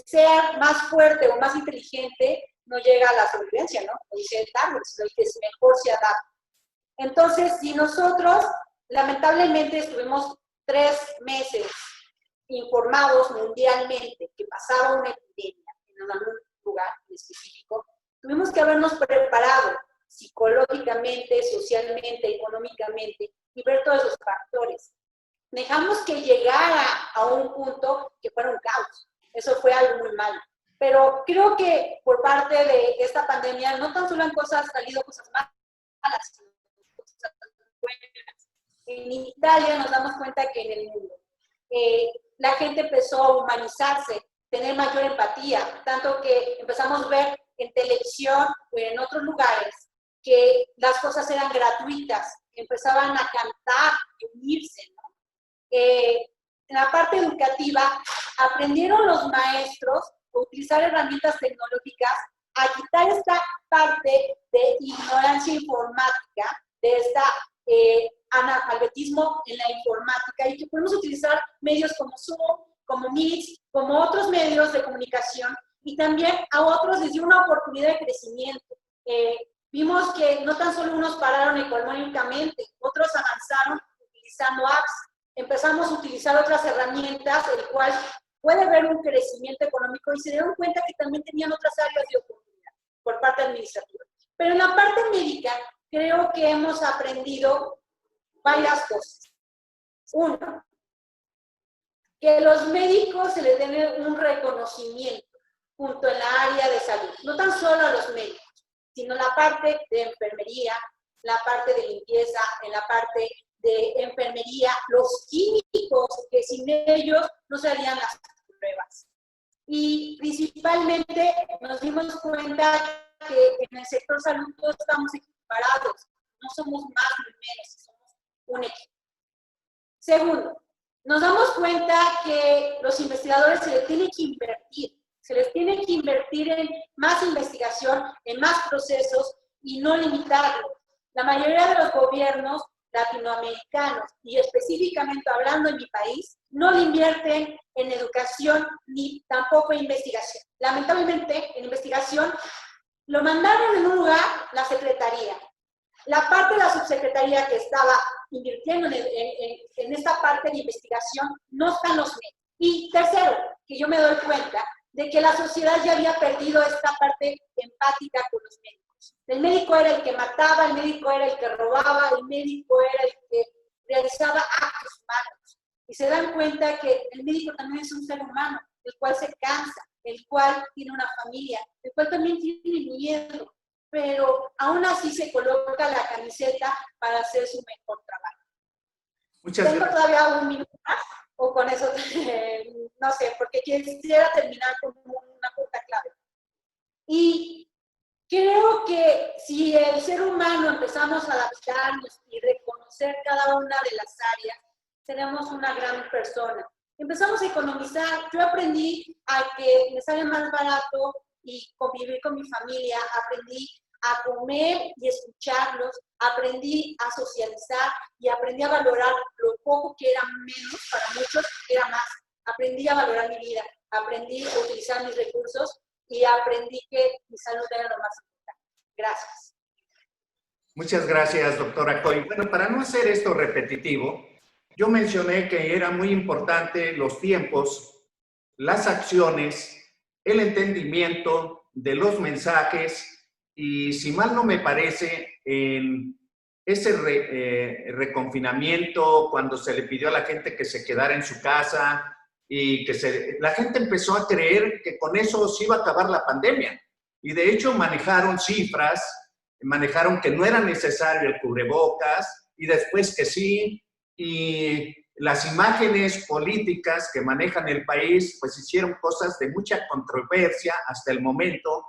sea más fuerte o más inteligente no llega a la sobrevivencia, ¿no? O dice Darwin, sino el que es mejor se adapta. Entonces, si nosotros lamentablemente estuvimos 3 meses informados mundialmente que pasaba una epidemia en algún lugar en específico, tuvimos que habernos preparado psicológicamente, socialmente, económicamente y ver todos esos factores. Dejamos que llegara a un punto que fuera un caos. Eso fue algo muy malo. Pero creo que por parte de esta pandemia no tan solo han salido cosas malas, sino cosas buenas. En Italia nos damos cuenta que en el mundo la gente empezó a humanizarse, tener mayor empatía, tanto que empezamos a ver en televisión o en otros lugares que las cosas eran gratuitas, empezaban a cantar y unirse, ¿no? En la parte educativa, aprendieron los maestros a utilizar herramientas tecnológicas, a quitar esta parte de ignorancia informática, de esta analfabetismo en la informática, y que podemos utilizar medios como Zoom, como Meet, como otros medios de comunicación, y también a otros les dio una oportunidad de crecimiento. Vimos que no tan solo unos pararon económicamente, otros avanzaron utilizando apps. Empezamos a utilizar otras herramientas, el cual puede haber un crecimiento económico y se dieron cuenta que también tenían otras áreas de oportunidad por parte administrativa. Pero en la parte médica, creo que hemos aprendido varias cosas. Uno, que los médicos se les den un reconocimiento junto en la área de salud. No tan solo a los médicos, sino la parte de enfermería, la parte de limpieza, en la parte de enfermería, los químicos, que sin ellos no se harían las pruebas. Y principalmente nos dimos cuenta que en el sector salud todos estamos equiparados, no somos más ni menos, somos un equipo. Segundo, nos damos cuenta que los investigadores se les tiene que invertir en más investigación, en más procesos y no limitarlos. La mayoría de los gobiernos latinoamericanos, y específicamente hablando en mi país, no le invierten en educación ni tampoco en investigación. Lamentablemente, en investigación lo mandaron en un lugar la secretaría. La parte de la subsecretaría que estaba invirtiendo en esta parte de investigación no están los medios. Y tercero, que yo me doy cuenta de que la sociedad ya había perdido esta parte empática con los médicos. El médico era el que mataba, el médico era el que robaba, el médico era el que realizaba actos humanos. Y se dan cuenta que el médico también es un ser humano, el cual se cansa, el cual tiene una familia, el cual también tiene miedo, pero aún así se coloca la camiseta para hacer su mejor trabajo. Muchas gracias. ¿Tengo todavía un minuto más? O con eso, no sé, porque quisiera terminar con una punta clave. Y creo que si el ser humano empezamos a adaptarnos y reconocer cada una de las áreas, seremos una gran persona. Empezamos a economizar. Yo aprendí a que me sale más barato y convivir con mi familia. Aprendí a comer y escucharlos, aprendí a socializar y aprendí a valorar lo poco que era menos, para muchos era más. Aprendí a valorar mi vida, aprendí a utilizar mis recursos y aprendí que mi salud era lo más importante. Gracias. Muchas gracias, doctora Coy. Bueno, para no hacer esto repetitivo, yo mencioné que era muy importante los tiempos, las acciones, el entendimiento de los mensajes y, si mal no me parece, en ese reconfinamiento, cuando se le pidió a la gente que se quedara en su casa y que la gente empezó a creer que con eso se iba a acabar la pandemia. Y de hecho manejaron cifras, manejaron que no era necesario el cubrebocas y después que sí, y las imágenes políticas que manejan el país pues hicieron cosas de mucha controversia hasta el momento,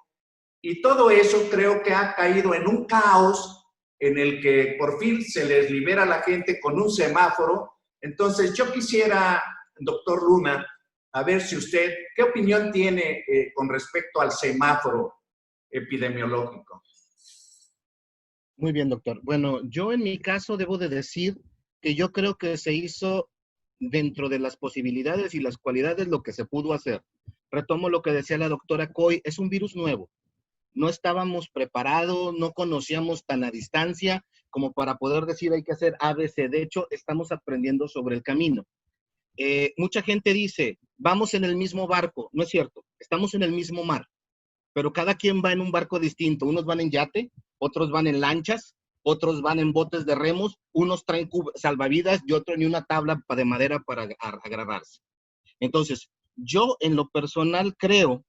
y todo eso creo que ha caído en un caos en el que por fin se les libera a la gente con un semáforo. Entonces yo quisiera, doctor Luna, a ver si usted, ¿qué opinión tiene con respecto al semáforo epidemiológico? Muy bien, doctor. Bueno, yo en mi caso debo de decir que yo creo que se hizo dentro de las posibilidades y las cualidades lo que se pudo hacer. Retomo lo que decía la doctora Coy, es un virus nuevo. No estábamos preparados, no conocíamos tan a distancia como para poder decir hay que hacer ABC. De hecho, estamos aprendiendo sobre el camino. Mucha gente dice, vamos en el mismo barco. No es cierto, estamos en el mismo mar, pero cada quien va en un barco distinto. Unos van en yate, otros van en lanchas, otros van en botes de remos, unos traen salvavidas y otros ni una tabla de madera para agarrarse. Entonces, yo en lo personal creo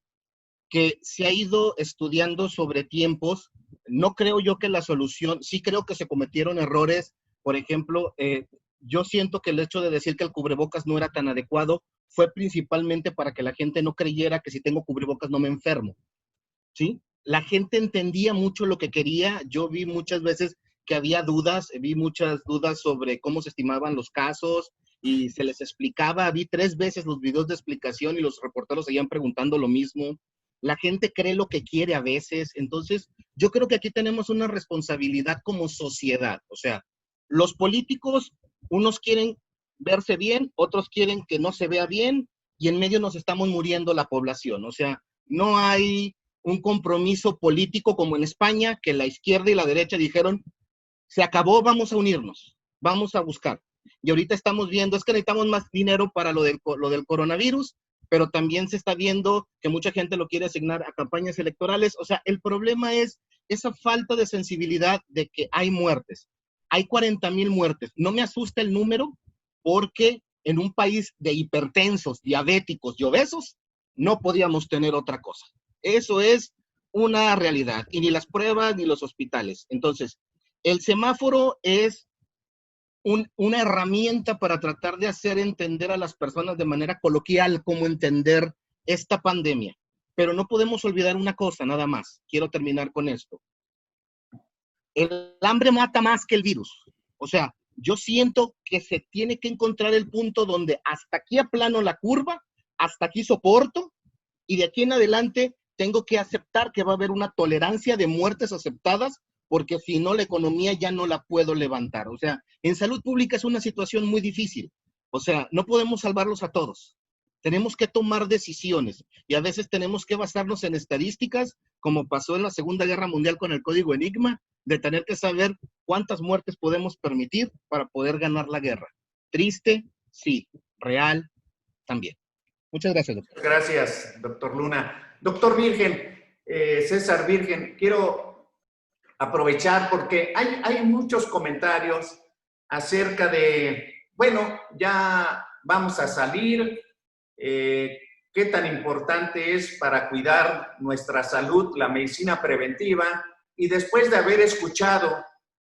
que se ha ido estudiando sobre tiempos. No creo yo que la solución, sí creo que se cometieron errores. Por ejemplo, yo siento que el hecho de decir que el cubrebocas no era tan adecuado fue principalmente para que la gente no creyera que si tengo cubrebocas no me enfermo, ¿sí? La gente entendía mucho lo que quería. Yo vi muchas veces que había dudas, vi muchas dudas sobre cómo se estimaban los casos y se les explicaba. Vi 3 veces los videos de explicación y los reporteros seguían preguntando lo mismo. La gente cree lo que quiere a veces. Entonces, yo creo que aquí tenemos una responsabilidad como sociedad. O sea, los políticos, unos quieren verse bien, otros quieren que no se vea bien, y en medio nos estamos muriendo la población. O sea, no hay un compromiso político como en España, que la izquierda y la derecha dijeron, se acabó, vamos a unirnos, vamos a buscar. Y ahorita estamos viendo, es que necesitamos más dinero para lo del coronavirus, pero también se está viendo que mucha gente lo quiere asignar a campañas electorales. O sea, el problema es esa falta de sensibilidad de que hay muertes. Hay 40,000 muertes. No me asusta el número porque en un país de hipertensos, diabéticos y obesos, no podíamos tener otra cosa. Eso es una realidad. Y ni las pruebas ni los hospitales. Entonces, el semáforo es una herramienta para tratar de hacer entender a las personas de manera coloquial cómo entender esta pandemia. Pero no podemos olvidar una cosa, nada más. Quiero terminar con esto. El hambre mata más que el virus. O sea, yo siento que se tiene que encontrar el punto donde hasta aquí aplano la curva, hasta aquí soporto, y de aquí en adelante tengo que aceptar que va a haber una tolerancia de muertes aceptadas, porque si no, la economía ya no la puedo levantar. O sea, en salud pública es una situación muy difícil. O sea, no podemos salvarlos a todos. Tenemos que tomar decisiones y a veces tenemos que basarnos en estadísticas, como pasó en la Segunda Guerra Mundial con el Código Enigma, de tener que saber cuántas muertes podemos permitir para poder ganar la guerra. Triste, sí. Real, también. Muchas gracias, doctor. Gracias, doctor Luna. Doctor Virgen, César Virgen, quiero aprovechar porque hay muchos comentarios acerca de, bueno, ya vamos a salir, qué tan importante es para cuidar nuestra salud la medicina preventiva, y después de haber escuchado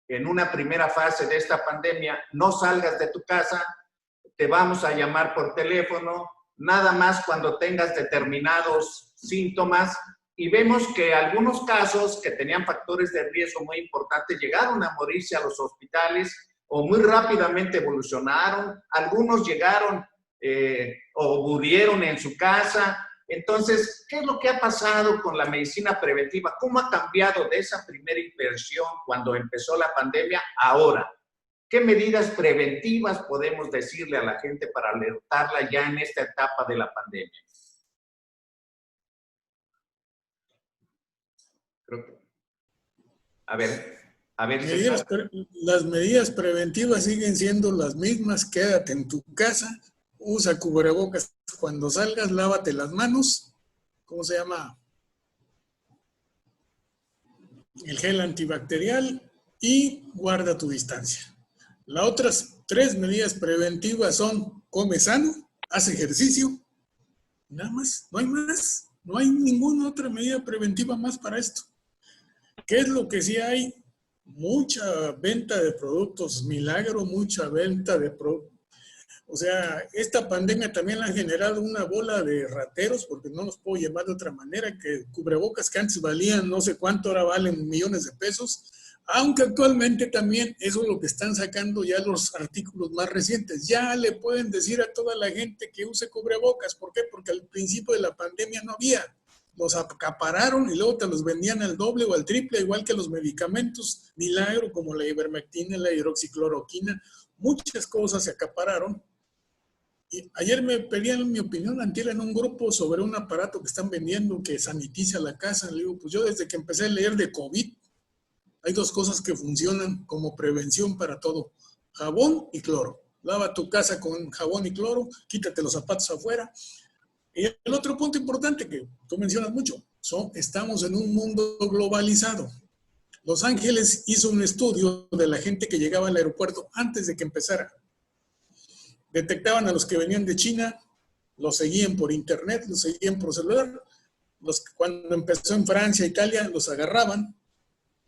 en una primera fase de esta pandemia, no salgas de tu casa, te vamos a llamar por teléfono, nada más cuando tengas determinados síntomas, y vemos que algunos casos que tenían factores de riesgo muy importantes llegaron a morirse a los hospitales o muy rápidamente evolucionaron, algunos llegaron o murieron en su casa. Entonces, ¿qué es lo que ha pasado con la medicina preventiva? ¿Cómo ha cambiado de esa primera inversión cuando empezó la pandemia ahora? ¿Qué medidas preventivas podemos decirle a la gente para alertarla ya en esta etapa de la pandemia? Creo que, a ver, César. Las medidas preventivas siguen siendo las mismas. Quédate en tu casa, usa cubrebocas cuando salgas, lávate las manos. ¿Cómo se llama? El gel antibacterial y guarda tu distancia. Las otras 3 medidas preventivas son: come sano, haz ejercicio, nada más, no hay más. No hay ninguna otra medida preventiva más para esto. ¿Qué es lo que sí hay? Mucha venta de productos milagro, mucha venta de productos. O sea, esta pandemia también ha generado una bola de rateros, porque no los puedo llamar de otra manera, que cubrebocas que antes valían no sé cuánto, ahora valen millones de pesos, aunque actualmente también eso es lo que están sacando ya los artículos más recientes. Ya le pueden decir a toda la gente que use cubrebocas. ¿Por qué? Porque al principio de la pandemia no había. Los acapararon y luego te los vendían al doble o al triple, igual que los medicamentos milagro como la ivermectina, la hidroxicloroquina. Muchas cosas se acapararon. Y ayer me pedían mi opinión, antier, en un grupo sobre un aparato que están vendiendo que sanitiza la casa. Le digo, pues yo desde que empecé a leer de COVID, hay 2 cosas que funcionan como prevención para todo: jabón y cloro. Lava tu casa con jabón y cloro, quítate los zapatos afuera. Y el otro punto importante que tú mencionas mucho, estamos en un mundo globalizado. Los Ángeles hizo un estudio de la gente que llegaba al aeropuerto antes de que empezara. Detectaban a los que venían de China, los seguían por internet, los seguían por celular. Cuando empezó en Francia, Italia, los agarraban,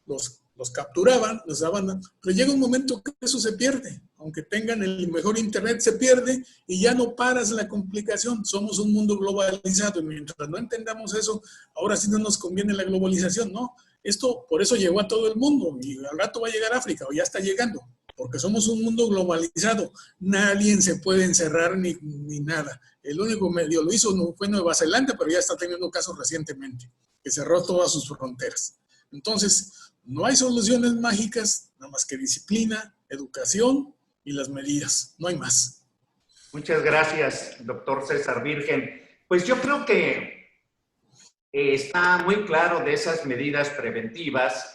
los capturaban, los daban. Pero llega un momento que eso se pierde. Aunque tengan el mejor internet, se pierde y ya no paras la complicación. Somos un mundo globalizado y mientras no entendamos eso, ahora sí no nos conviene la globalización, ¿no? Esto por eso llegó a todo el mundo y al rato va a llegar a África o ya está llegando. Porque somos un mundo globalizado. Nadie se puede encerrar ni nada. El único medio lo hizo fue Nueva Zelanda, pero ya está teniendo casos recientemente, que cerró todas sus fronteras. Entonces, no hay soluciones mágicas, nada más que disciplina, educación y las medidas. No hay más. Muchas gracias, doctor César Virgen. Pues yo creo que está muy claro de esas medidas preventivas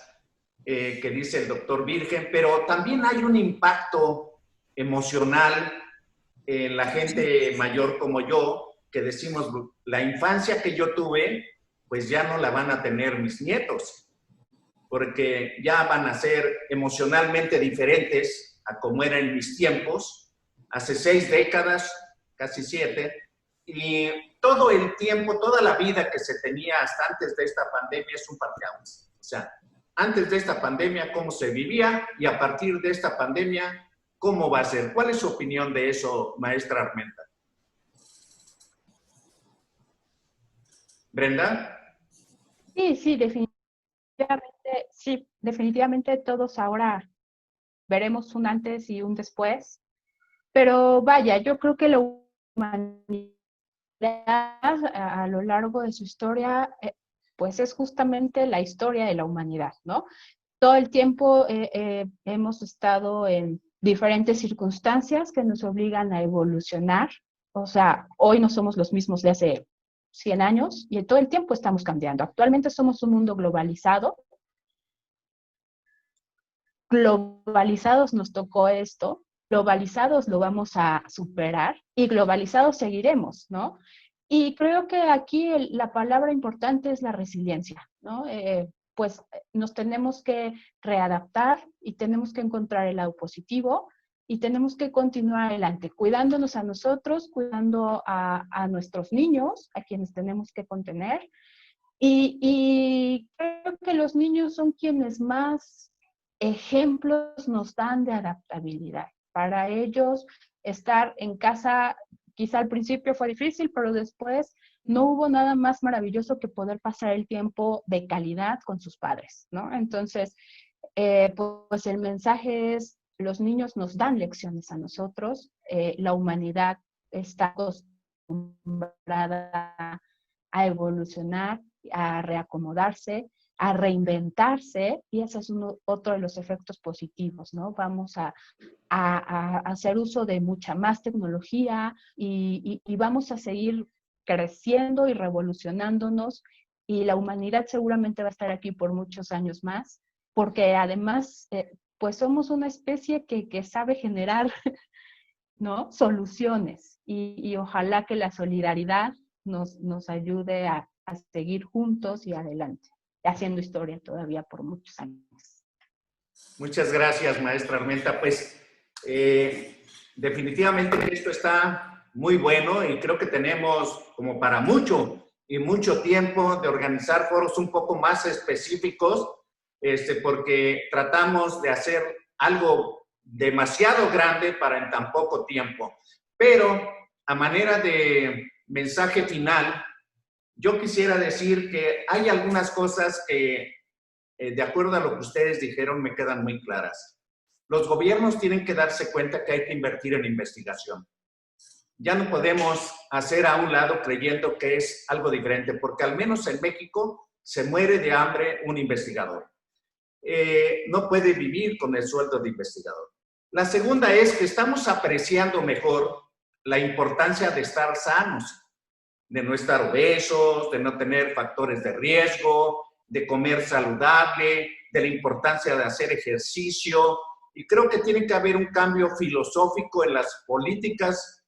que dice el doctor Virgen, pero también hay un impacto emocional en la gente mayor como yo, que decimos, la infancia que yo tuve, pues ya no la van a tener mis nietos, porque ya van a ser emocionalmente diferentes a como era en mis tiempos, hace 6 décadas, casi 7, y todo el tiempo, toda la vida que se tenía hasta antes de esta pandemia es un parteaguas. O sea, antes de esta pandemia, cómo se vivía, y a partir de esta pandemia, cómo va a ser. ¿Cuál es su opinión de eso, maestra Armenta? ¿Brenda? Sí, definitivamente todos ahora veremos un antes y un después, pero vaya, yo creo que la humanidad a lo largo de su historia, pues es justamente la historia de la humanidad, ¿no? Todo el tiempo hemos estado en diferentes circunstancias que nos obligan a evolucionar. O sea, hoy no somos los mismos de hace 100 años y todo el tiempo estamos cambiando. Actualmente somos un mundo globalizado. Globalizados nos tocó esto, globalizados lo vamos a superar y globalizados seguiremos, ¿no? Y creo que aquí la palabra importante es la resiliencia, ¿no? Pues nos tenemos que readaptar y tenemos que encontrar el lado positivo y tenemos que continuar adelante, cuidándonos a nosotros, cuidando a nuestros niños, a quienes tenemos que contener. Y creo que los niños son quienes más ejemplos nos dan de adaptabilidad. Para ellos, estar en casa, quizá al principio fue difícil, pero después no hubo nada más maravilloso que poder pasar el tiempo de calidad con sus padres, ¿no? Entonces, pues el mensaje es, los niños nos dan lecciones a nosotros, la humanidad está acostumbrada a evolucionar, a reacomodarse, a reinventarse, y ese es otro de los efectos positivos, ¿no? Vamos a hacer uso de mucha más tecnología y vamos a seguir creciendo y revolucionándonos, y la humanidad seguramente va a estar aquí por muchos años más, porque además, pues somos una especie que sabe generar, ¿no?, soluciones, y ojalá que la solidaridad nos ayude a seguir juntos y adelante, haciendo historia todavía por muchos años. Muchas gracias, maestra Armenta. Pues definitivamente esto está muy bueno y creo que tenemos como para mucho y mucho tiempo de organizar foros un poco más específicos, porque tratamos de hacer algo demasiado grande para en tan poco tiempo. Pero a manera de mensaje final, yo quisiera decir que hay algunas cosas que, de acuerdo a lo que ustedes dijeron, me quedan muy claras. Los gobiernos tienen que darse cuenta que hay que invertir en investigación. Ya no podemos hacer a un lado creyendo que es algo diferente, porque al menos en México se muere de hambre un investigador. No puede vivir con el sueldo de investigador. La segunda es que estamos apreciando mejor la importancia de estar sanos, de no estar obesos, de no tener factores de riesgo, de comer saludable, de la importancia de hacer ejercicio. Y creo que tiene que haber un cambio filosófico en las políticas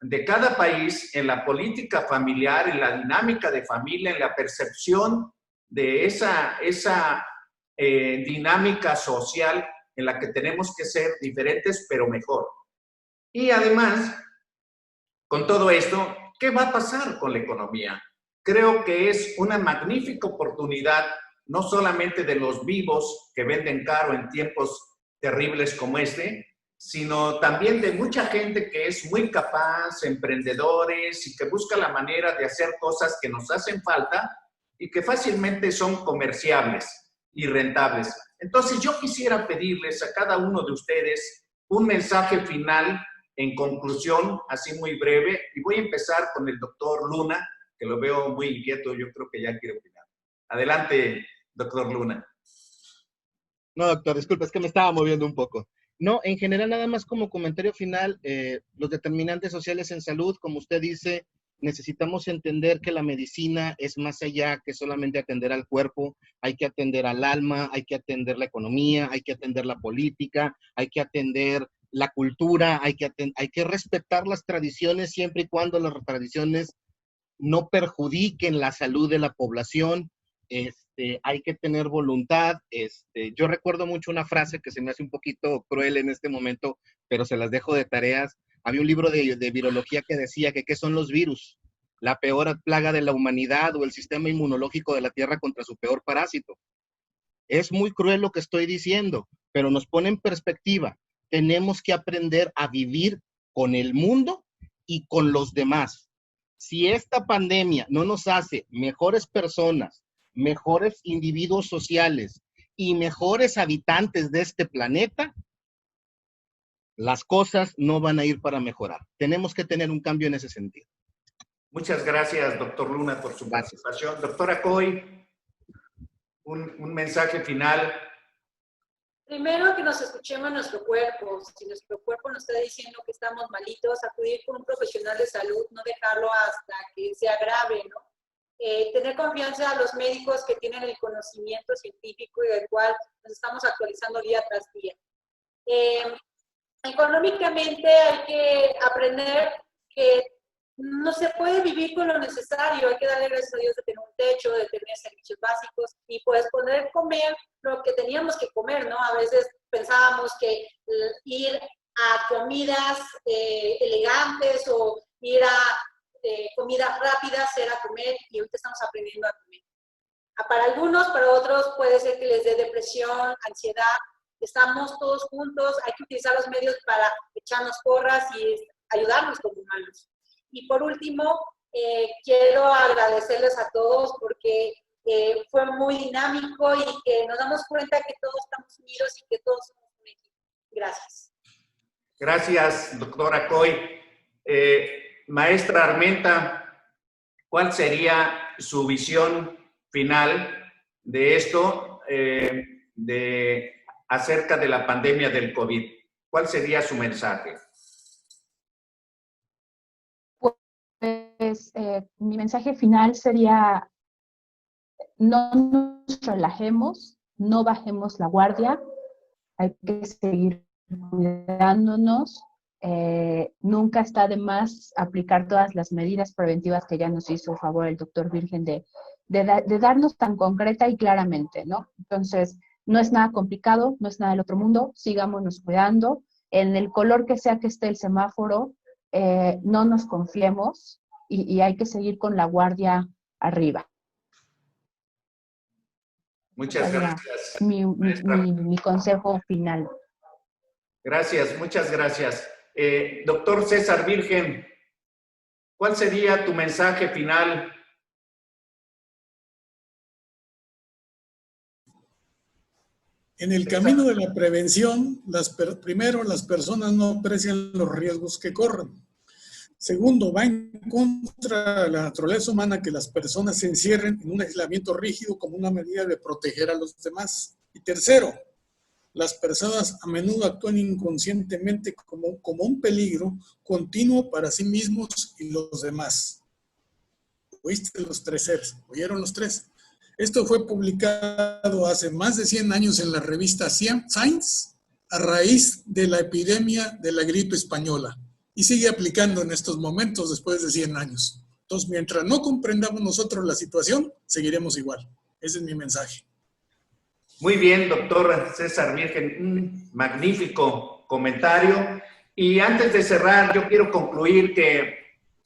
de cada país, en la política familiar, en la dinámica de familia, en la percepción de esa dinámica social en la que tenemos que ser diferentes, pero mejor. Y además, con todo esto, ¿qué va a pasar con la economía? Creo que es una magnífica oportunidad, no solamente de los vivos que venden caro en tiempos terribles como este, sino también de mucha gente que es muy capaz, emprendedores, y que busca la manera de hacer cosas que nos hacen falta y que fácilmente son comerciables y rentables. Entonces, yo quisiera pedirles a cada uno de ustedes un mensaje final en conclusión, así muy breve, y voy a empezar con el doctor Luna, que lo veo muy inquieto, yo creo que ya quiere opinar. Adelante, doctor Luna. No, doctor, disculpe, es que me estaba moviendo un poco. No, en general, nada más como comentario final, los determinantes sociales en salud, como usted dice, necesitamos entender que la medicina es más allá que solamente atender al cuerpo, hay que atender al alma, hay que atender la economía, hay que atender la política, hay que atender la cultura, hay que respetar las tradiciones siempre y cuando las tradiciones no perjudiquen la salud de la población. Hay que tener voluntad. Yo recuerdo mucho una frase que se me hace un poquito cruel en este momento, pero se las dejo de tareas. Había un libro de virología que decía que ¿qué son los virus? La peor plaga de la humanidad o el sistema inmunológico de la Tierra contra su peor parásito. Es muy cruel lo que estoy diciendo, pero nos pone en perspectiva. Tenemos que aprender a vivir con el mundo y con los demás. Si esta pandemia no nos hace mejores personas, mejores individuos sociales y mejores habitantes de este planeta, las cosas no van a ir para mejorar. Tenemos que tener un cambio en ese sentido. Muchas gracias, doctor Luna, por su participación. Doctora Coy, un mensaje final. Primero, que nos escuchemos nuestro cuerpo. Si nuestro cuerpo nos está diciendo que estamos malitos, acudir con un profesional de salud, no dejarlo hasta que sea grave, ¿no? Tener confianza a los médicos que tienen el conocimiento científico y del cual nos estamos actualizando día tras día. Económicamente hay que aprender que no se puede vivir con lo necesario, hay que darle gracias a Dios de tener un techo, de tener servicios básicos y pues poder comer lo que teníamos que comer, ¿no? A veces pensábamos que ir a comidas elegantes o ir a comidas rápidas era comer, y ahorita estamos aprendiendo a comer. Para algunos, para otros puede ser que les dé depresión, ansiedad. Estamos todos juntos, hay que utilizar los medios para echarnos porras y ayudarnos como humanos. Y por último, quiero agradecerles a todos porque fue muy dinámico y que nos damos cuenta que todos estamos unidos y que todos somos un equipo. Gracias. Gracias, doctora Coy. Maestra Armenta, ¿cuál sería su visión final de esto, acerca de la pandemia del COVID. ¿Cuál sería su mensaje? Pues mi mensaje final sería: no nos relajemos, no bajemos la guardia, hay que seguir cuidándonos. Nunca está de más aplicar todas las medidas preventivas que ya nos hizo favor el doctor Virgen de darnos tan concreta y claramente, ¿no? Entonces, no es nada complicado, no es nada del otro mundo, sigámonos cuidando. En el color que sea que esté el semáforo, no nos confiemos y hay que seguir con la guardia arriba. Muchas gracias. Mi consejo final. Gracias, muchas gracias. Doctor César Virgen, ¿cuál sería tu mensaje final? En el camino de la prevención, primero, las personas no aprecian los riesgos que corren. Segundo, va en contra de la naturaleza humana que las personas se encierren en un aislamiento rígido como una medida de proteger a los demás. Y tercero, las personas a menudo actúan inconscientemente como un peligro continuo para sí mismos y los demás. ¿Oíste los tres seres? ¿Oyeron los tres? Esto fue publicado hace más de 100 años en la revista Science a raíz de la epidemia de la gripe española y sigue aplicando en estos momentos después de 100 años. Entonces, mientras no comprendamos nosotros la situación, seguiremos igual. Ese es mi mensaje. Muy bien, doctor César Virgen, un magnífico comentario. Y antes de cerrar, yo quiero concluir que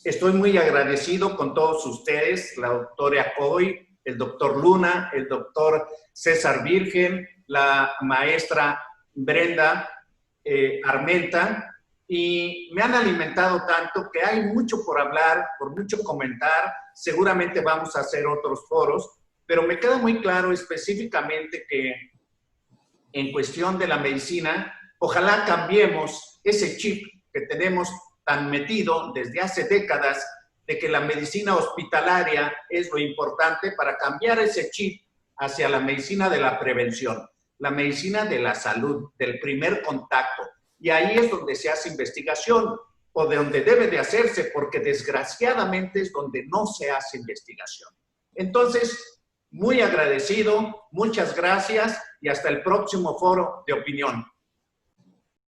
estoy muy agradecido con todos ustedes, la doctora Coy, el doctor Luna, el doctor César Virgen, la maestra Brenda Armenta, y me han alimentado tanto que hay mucho por hablar, por mucho comentar. Seguramente vamos a hacer otros foros, pero me queda muy claro específicamente que en cuestión de la medicina, ojalá cambiemos ese chip que tenemos tan metido desde hace décadas de que la medicina hospitalaria es lo importante, para cambiar ese chip hacia la medicina de la prevención, la medicina de la salud, del primer contacto. Y ahí es donde se hace investigación, o de donde debe de hacerse, porque desgraciadamente es donde no se hace investigación. Entonces, muy agradecido, muchas gracias y hasta el próximo foro de opinión.